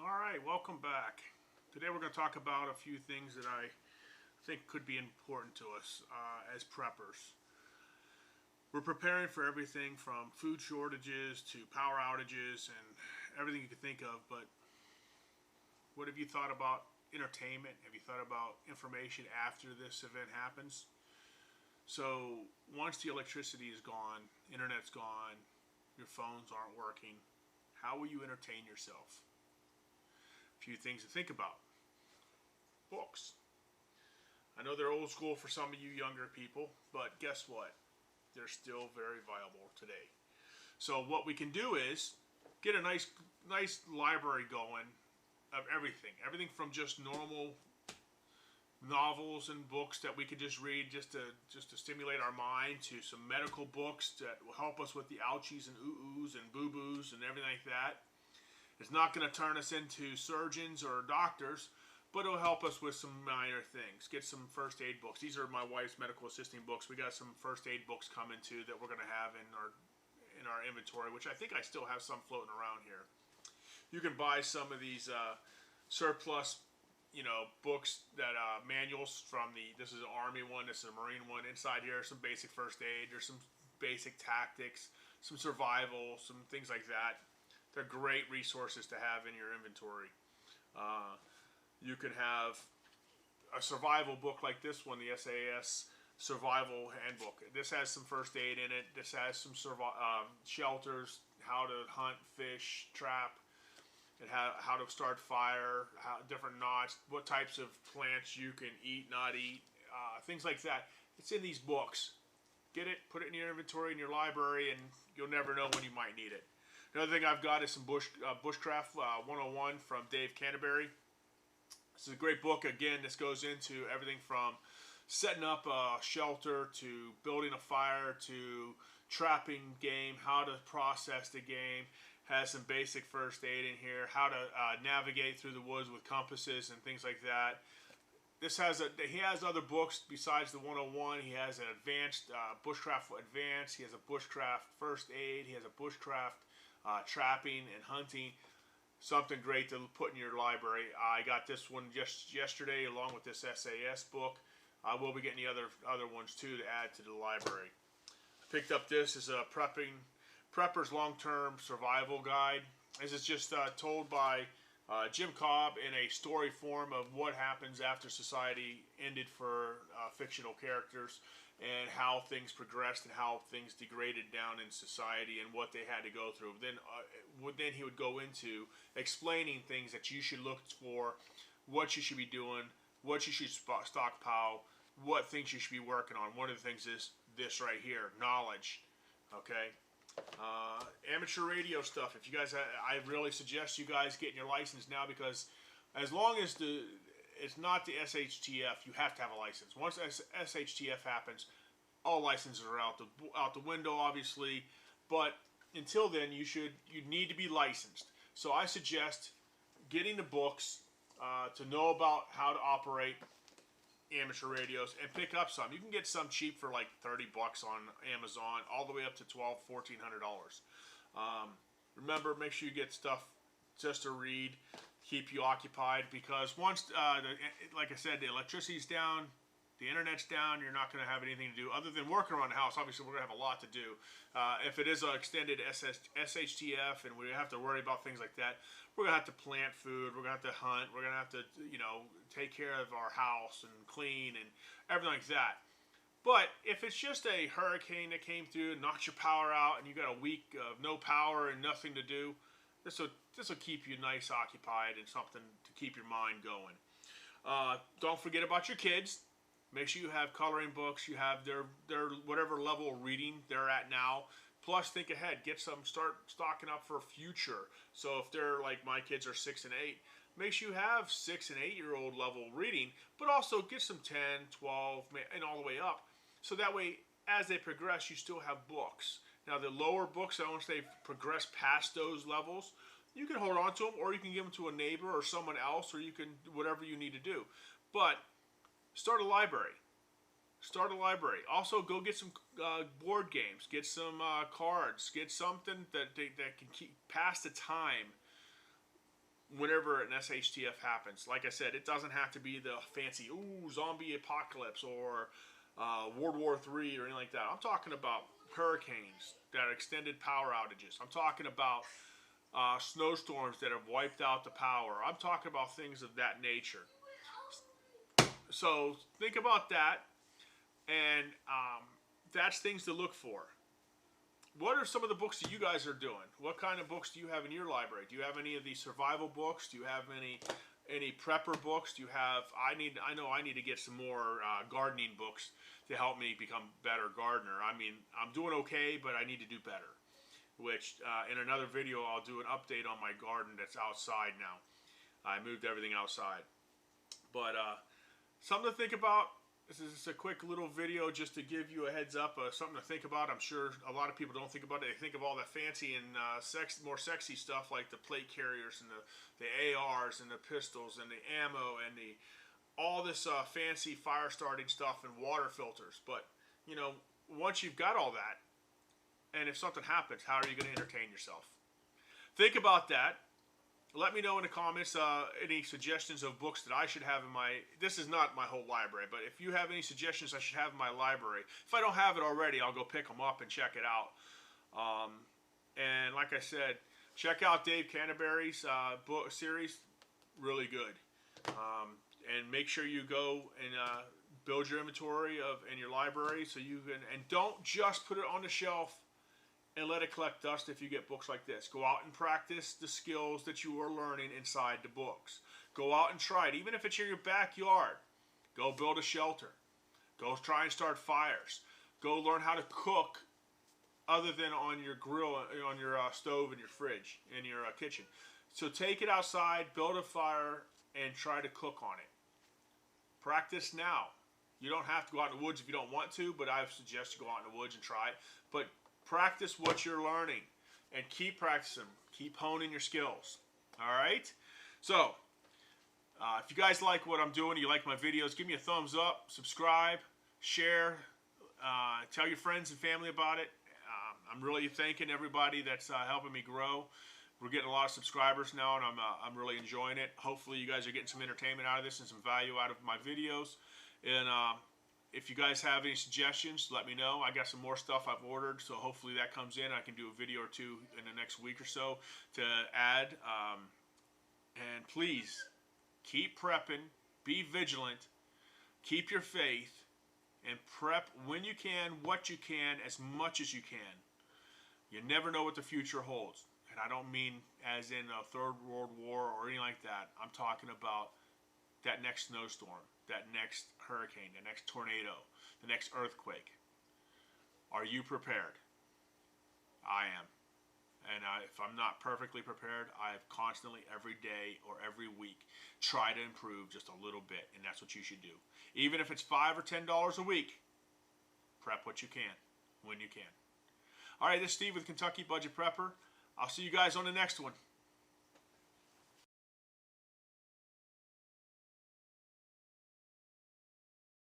All right, welcome back. Today we're going to talk about a few things that I think could be important to us as preppers. We're preparing for everything from food shortages to power outages and everything you could think of, but what have you thought about entertainment? Have you thought about information after this event happens? So once the electricity is gone, internet's gone, your phones aren't working, how will you entertain yourself? A few things to think about. Books. I know they're old school for some of you younger people, but guess what? They're still very viable today. So what we can do is get a nice library going of everything from just normal novels and books that we could just read just to stimulate our mind, to some medical books that will help us with the ouchies and ooh-oohs and boo-boos and everything like that. It's not going to turn us into surgeons or doctors, but it'll help us with some minor things. Get some first aid books. These are my wife's medical assisting books. We got some first aid books coming too that we're going to have in our inventory, which I think I still have some floating around here. You can buy some of these surplus, books that manuals from this is an Army one, this is a Marine one. Inside here are some basic first aid. There's some basic tactics, some survival, some things like that. They're great resources to have in your inventory. You can have a survival book like this one, the SAS Survival Handbook. This has some first aid in it. This has some shelters, how to hunt, fish, trap, and how to start fire, different knots, what types of plants you can eat, not eat, things like that. It's in these books. Get it, put it in your inventory, in your library, and you'll never know when you might need it. Another thing I've got is some Bushcraft 101 from Dave Canterbury. This is a great book. Again, this goes into everything from setting up a shelter to building a fire to trapping game, how to process the game. Has some basic first aid in here, how to navigate through the woods with compasses and things like that. He has other books besides the 101. He has an advanced Bushcraft Advanced. He has a Bushcraft First Aid. He has a Bushcraft trapping and hunting. Something great to put in your library. I got this one just yesterday along with this SAS book. I will be getting the other ones too to add to the library. I picked up this as a Prepper's Long-Term Survival Guide. This is just told by Jim Cobb in a story form of what happens after society ended for fictional characters and how things progressed and how things degraded down in society and what they had to go through. Then he would go into explaining things that you should look for, what you should be doing, what you should stockpile, what things you should be working on. One of the things is this right here, knowledge. Okay. Amateur radio stuff. If you guys, I really suggest you guys getting your license now, because as long as it's not the SHTF, you have to have a license. Once SHTF happens, all licenses are out the window, obviously. But until then, you need to be licensed. So I suggest getting the books to know about how to operate amateur radios and pick up some. You can get some cheap for like 30 bucks on Amazon, all the way up to $1,400. Remember, make sure you get stuff just to read, keep you occupied, because once, like I said, the electricity's down, the internet's down, you're not going to have anything to do other than work around the house. Obviously, we're going to have a lot to do. If it is an extended SHTF and we have to worry about things like that, we're going to have to plant food, we're going to have to hunt, we're going to have to, take care of our house and clean and everything like that. But if it's just a hurricane that came through and knocked your power out and you got a week of no power and nothing to do, this will keep you nice occupied and something to keep your mind going. Don't forget about your kids. Make sure you have coloring books. You have their whatever level of reading they're at now. Plus, think ahead. Start stocking up for future. So if they're like my kids are 6 and 8, make sure you have 6 and 8-year-old level reading, but also get some 10, 12, and all the way up. So that way, as they progress, you still have books. Now, the lower books, once they've progressed past those levels, you can hold on to them, or you can give them to a neighbor or someone else, or you can whatever you need to do. But start a library. Start a library. Also, go get some board games. Get some cards. Get something that can keep pass the time whenever an SHTF happens. Like I said, it doesn't have to be the fancy, ooh, zombie apocalypse or World War III or anything like that. I'm talking about hurricanes that are extended power outages. I'm talking about snowstorms that have wiped out the power. I'm talking about things of that nature. So think about that, and that's things to look for. What are some of the books that you guys are doing? What kind of books do you have in your library? Do you have any of these survival books? Do you have any prepper books? Do you have? I know I need to get some more gardening books to help me become a better gardener. I mean, I'm doing okay, but I need to do better. Which in another video I'll do an update on my garden that's outside now. I moved everything outside, but something to think about. This is just a quick little video just to give you a heads up, something to think about. I'm sure a lot of people don't think about it. They think of all the fancy and more sexy stuff like the plate carriers and the ARs and the pistols and the ammo and all this fancy fire starting stuff and water filters. But, you know, once you've got all that, and if something happens, how are you going to entertain yourself? Think about that. Let me know in the comments any suggestions of books that I should have in my... This is not my whole library, but if you have any suggestions I should have in my library. If I don't have it already, I'll go pick them up and check it out. And like I said, check out Dave Canterbury's book series. Really good. And make sure you go and build your inventory in your library so you can... And don't just put it on the shelf and let it collect dust if you get books like this. Go out and practice the skills that you are learning inside the books. Go out and try it, even if it's in your backyard. Go build a shelter. Go try and start fires. Go learn how to cook other than on your grill, on your stove in your fridge, in your kitchen. So take it outside, build a fire, and try to cook on it. Practice now. You don't have to go out in the woods if you don't want to, but I suggest you go out in the woods and try it. But practice what you're learning and keep practicing. Keep honing your skills. All right? So, if you guys like what I'm doing, you like my videos, give me a thumbs up, subscribe, share, tell your friends and family about it. I'm really thanking everybody that's helping me grow. We're getting a lot of subscribers now, and I'm really enjoying it. Hopefully, you guys are getting some entertainment out of this and some value out of my videos. And if you guys have any suggestions, let me know. I got some more stuff I've ordered, so hopefully that comes in. I can do a video or two in the next week or so to add. And please, keep prepping. Be vigilant. Keep your faith. And prep when you can, what you can, as much as you can. You never know what the future holds. And I don't mean as in a Third World War or anything like that. I'm talking about that next snowstorm, that next hurricane, the next tornado, the next earthquake. Are you prepared? I am. And if I'm not perfectly prepared, I have constantly, every day or every week, try to improve just a little bit. And that's what you should do. Even if it's $5 or $10 a week, prep what you can, when you can. All right, this is Steve with Kentucky Budget Prepper. I'll see you guys on the next one.